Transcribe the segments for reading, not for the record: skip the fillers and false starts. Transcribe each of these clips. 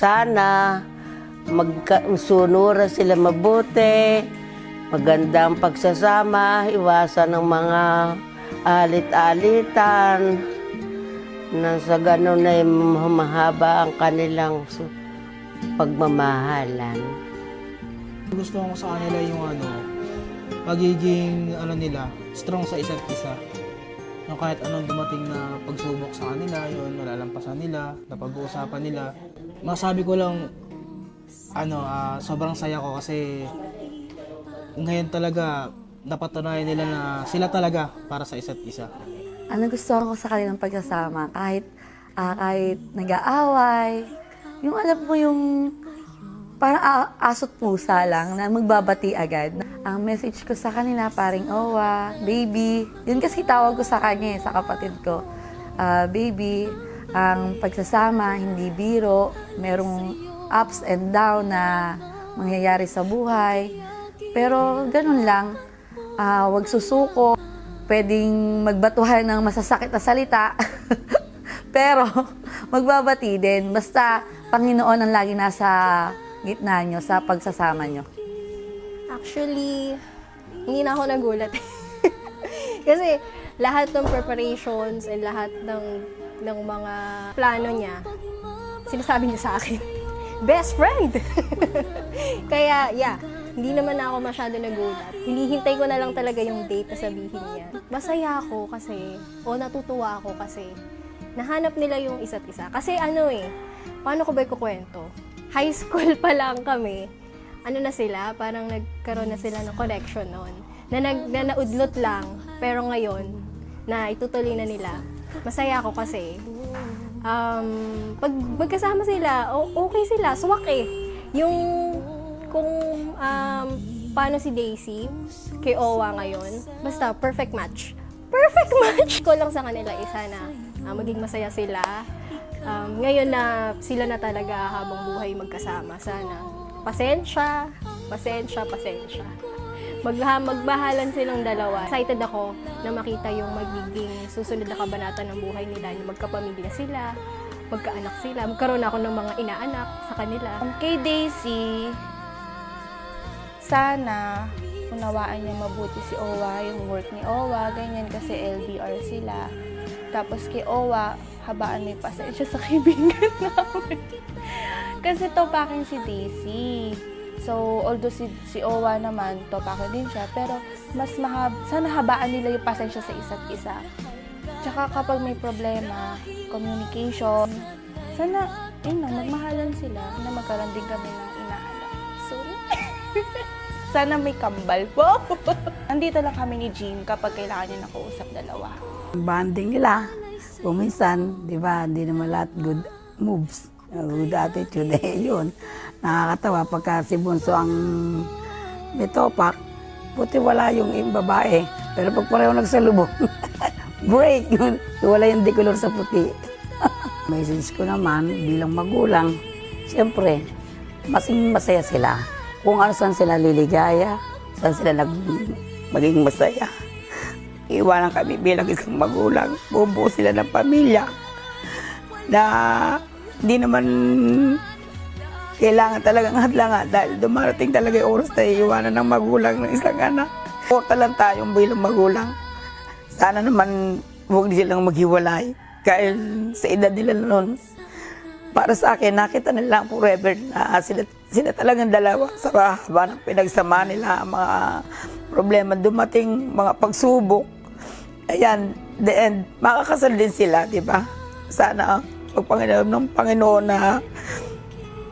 sana magsunura sila mabuti, magandang pagsasama, iwasan ng mga alit-alitan, na sa ganun ay mahaba ang kanilang pagmamahalan. Gusto ko sa kanila yung pagiging nila, strong sa isa't isa. Yung kahit anong dumating na pagsubok sa kanila, yun, nalalampasan nila, napag-uusapan nila. Masabi ko lang, sobrang saya ko kasi ngayon talaga napatunayan nila na sila talaga para sa isa't isa. Ano gusto ko sa kanilang pagsasama, kahit nag-aaway, yung alam mo yung parang aso't pusa lang na magbabati agad. Ang message ko sa kanila, paring Owa, baby, yun kasi tawag ko sa kanya, sa kapatid ko. Baby, ang pagsasama, hindi biro, merong ups and down na mangyayari sa buhay. Pero ganun lang, wag susuko, pwedeng magbatuhan ng masasakit na salita, pero magbabati din. Basta Panginoon ang lagi nasa gitna nyo sa pagsasama nyo. Actually, hindi na ako nagulat. Kasi lahat ng preparations and lahat ng mga plano niya, sinasabi niya sa akin, best friend! Kaya, yeah, hindi naman ako masyado nagulat. Hinihintay ko na lang talaga yung date na sabihin niya. Masaya ako kasi, natutuwa ako kasi, nahanap nila yung isa't isa. Kasi paano ko ba ikukwento? High school pa lang kami, na sila, parang nagkaroon na sila ng connection noon. Na naudlot lang, pero ngayon, na itutuloy na nila. Masaya ako kasi, pag magkasama sila, okay sila, swak eh. Yung, kung paano si Daisy kay Owa ngayon, basta perfect match. Perfect match! Ko lang sa kanila isa na maging masaya sila. Ngayon na sila na talaga habang buhay magkasama. Sana pasensya. Magbahalan silang dalawa. Excited ako na makita yung magiging susunod na kabanata ng buhay nila. Yung magkapamilya sila, magkaanak sila. Magkaroon ako ng mga inaanak sa kanila. Kay Daisy, sana unawaan niya mabuti si Owa, yung work ni Owa, ganyan kasi LDR sila. Tapos kay Owa, habaan may pasensya sa kaibigan namin. Kasi topakin si Daisy. So, although si Owa naman, topakin din siya, pero sana habaan nila yung pasensya sa isa't isa. Tsaka kapag may problema, communication, sana, magmahalan sila na magkaroon din kami ng inaanak. So, sana may kambal po. Nandito lang kami ni Jean kapag kailangan niya nakausap dalawa. Bonding nila. Kung minsan, di ba, hindi naman lahat good moves, good attitude, yun. Nakakatawa pagka si Bunso ang may topak, puti wala yung babae. Pero pag pareho nagsalubong, break, wala yung decolor sa puti. Message ko naman, bilang magulang, siyempre, masaya sila. Kung saan sila liligaya, saan sila maging masaya. Iwanan kami bilang isang magulang, bubuo sila ng pamilya na hindi naman kailangan talagang hadlangan dahil dumarating talaga yung oras na iiwanan ng magulang ng isang anak. Porta lang tayong bilang magulang. Sana naman huwag silang maghiwalay dahil sa edad nila noon. Para sa akin, nakita nila forever na sila talagang dalawa sa haba ng pinagsama nila, mga problema dumating, mga pagsubok. Ayan, the end, makakasal din sila, di ba? Sana pagpanginoon ng Panginoon na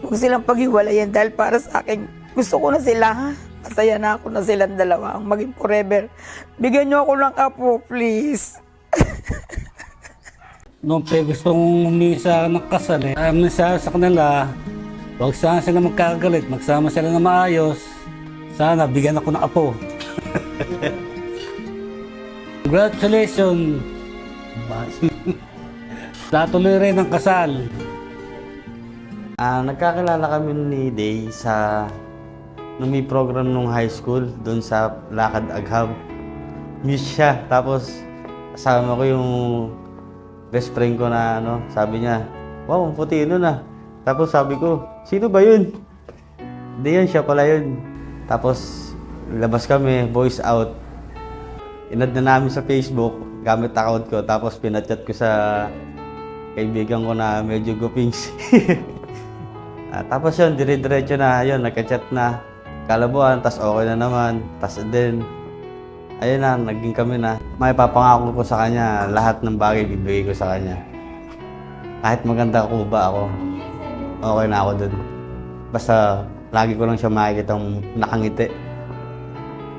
huwag silang paghiwalayan dahil para sa akin, gusto ko na sila. Masaya na ako na silang dalawa, maging forever. Bigyan niyo ako ng apo, please. Noong gustong umisa ng kasal, sa kanila, huwag sana sila magkagalit, magsama sila na maayos. Sana bigyan ako ng apo. Congratulations! Natuloy rin ang kasal. Nagkakilala kami ni Day nung may program nung high school, doon sa Lakad Agham. Miss siya, tapos kasama ko yung best friend ko na sabi niya, wow, ang puti nun ah. Tapos sabi ko, sino ba yun? Hindi yan, siya pala yun. Tapos labas kami, voice out. Inad na namin sa Facebook, gamit account ko. Tapos pinachat ko sa kaibigan ko na medyo gupings. Tapos yun, dire-diretso na, yun, nagka-chat na. Kalabuan, tas okay na naman. Tas then, ayun na, naging kami na. May papangako ko sa kanya, lahat ng bagay bibigay ko sa kanya. Kahit maganda ko ba ako, okay na ako dun. Basta, lagi ko lang siya makikita nakangiti.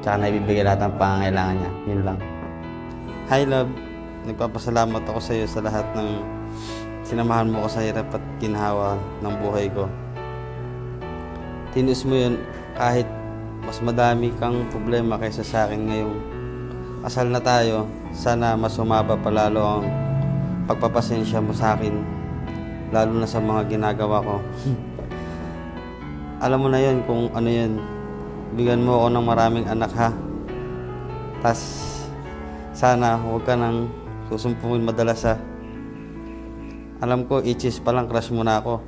Tsaka naibibigay lahat ng pangangailangan niya. Yun lang. Hi, love. Nagpapasalamat ako sa iyo sa lahat ng sinamahan mo ko sa hirap at ginhawa ng buhay ko. Tinus mo yun kahit mas madami kang problema kaysa sa akin ngayong kasal na tayo. Sana mas humaba pa lalo ang pagpapasensya mo sa akin, lalo na sa mga ginagawa ko. Alam mo na yun kung ano yun. Bigyan mo ako ng maraming anak, ha. Tas sana huwag ka nang susumpungin madalas, ha. Alam ko, itches pa lang crush mo na ako.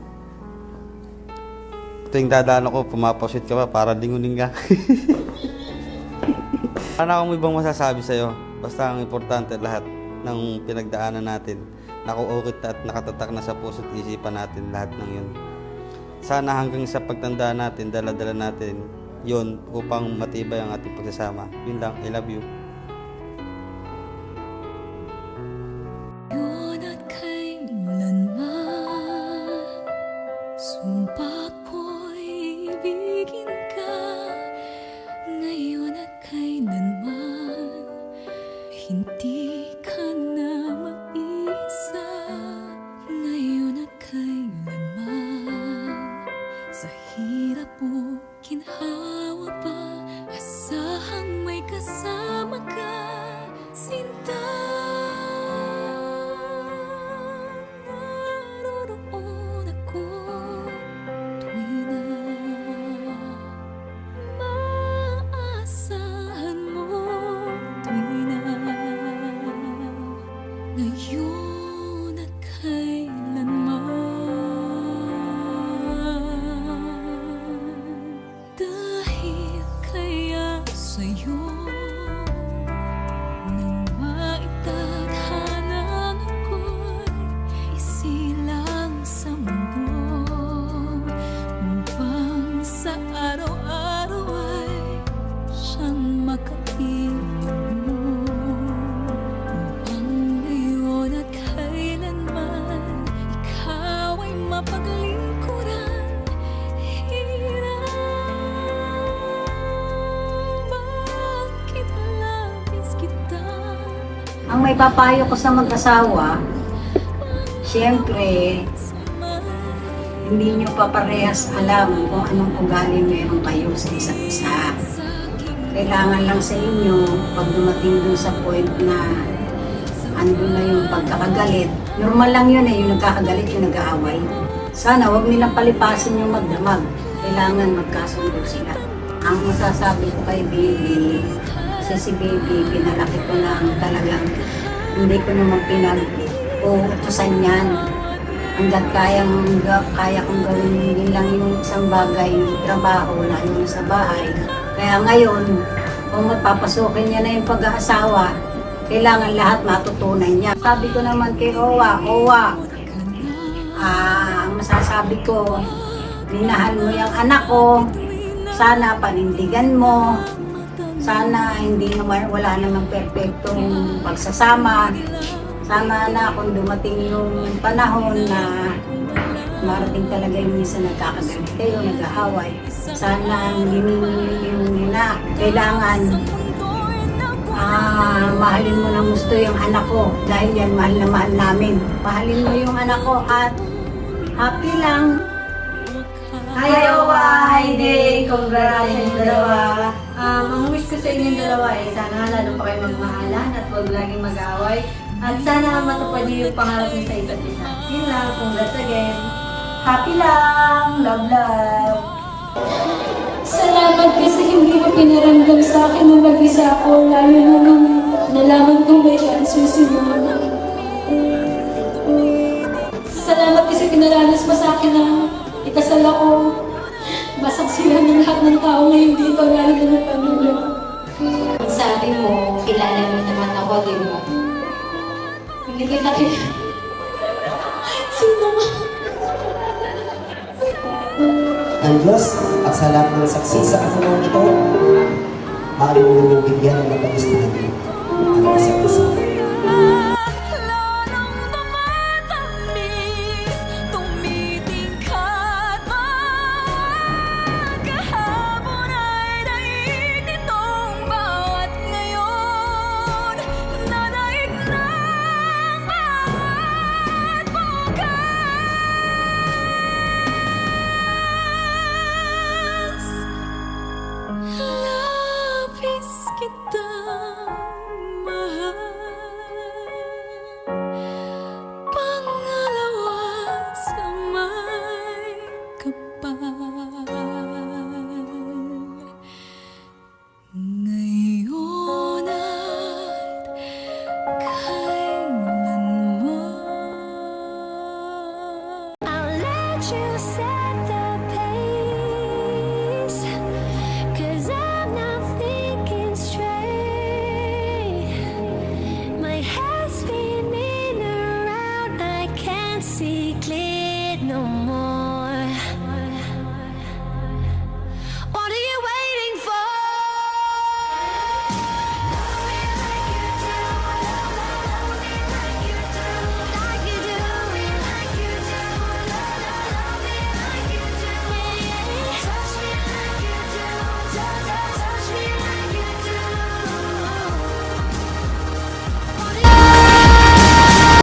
Tuwing dadaan ako, pumapasit ka pa para dingunin ka. Ano akong ibang masasabi sa'yo? Basta ang importante lahat ng pinagdaanan natin. Nakuukit at nakatatak na sa puso't isipan natin lahat ng yun. Sana hanggang sa pagtanda natin, dala-dala natin yun upang matibay ang ating pagsasama. Yun lang, I love you. Yun at kailanman, sumpa ko'y ibigin ka. Ngayon at kailanman, hindi ka na mag-isa. Ngayon at kailanman, sa hirap o ginhawa pa, asahang may kasama ka, sinta. Naroon ako tuwing na maasahan mo, tuwing na ngayon at kailanman. Dahil kaya sa'yo nang maitadhana ako'y isilang sa mundo, upang sa araw-araw ay siyang makapiling mo, upang ngayon at kailanman ikaw ay mapaglingkuran. Bakit labis kita? Ang may papayo ko sa mag-asawa, siyempre, hindi nyo pa parehas alam kung anong ugali meron kayo sa isa't isa. Kailangan lang sa inyo, pag dumating dun sa point na andun na yung pagkakagalit, normal lang yun yung nagkakagalit, yung nag-aaway. Sana wag nilang palipasin yung magdamag. Kailangan magkasundo sila. Ang masasabi ko kay Baby, kasi si Baby, pinalaki ko lang talagang hindi ko naman pinag-uutusan yan. Hanggat kaya kong gawin din lang yung isang bagay, yung trabaho, lalo na sa bahay. Kaya ngayon, kung magpapasukin niya na yung pag-aasawa, kailangan lahat matutunan niya. Sabi ko naman kay Owa, ang masasabi ko, minahal mo yung anak ko, sana panindigan mo, sana hindi naman, wala namang perfectong pagsasama. Sana na kung dumating yung panahon na marating talaga yung minsan nagkakagalit kayo, nag-aaway. Sana hindi na kailangan mahalin mo ng gusto yung anak ko dahil yan mahal na mahal namin. Mahalin mo yung anak ko at happy lang. Hi, Owa! Hi, Day! Congrats sa inyong dalawa. Ang wish ko sa inyong dalawa sana lalo pa kayo magmahalan at huwag laging mag-away. At sana matupad niyo yung pangarap niyo sa isa't isa. Yun lang, congrats again. Happy lang! Love, love! Salamat kasi hindi mo pinaramdam sa akin nung mag-isa ako, lalo na nung nalaman kong may cancer si Mama. Salamat kasi pinaranas mo sa akin na ikasal ako. Masaksihan ng lahat ng tao ngayon dito, lalo na ng pamilya. Sabi mo, kilala mo naman ako, di ba? Hindi kita kilala. Sino nga? Ang Diyos at sa lahat ng saksi sa kasunong ito, maaari mo ninyong bigyan ng matagustuhan niyo ang isa't isa. See clear.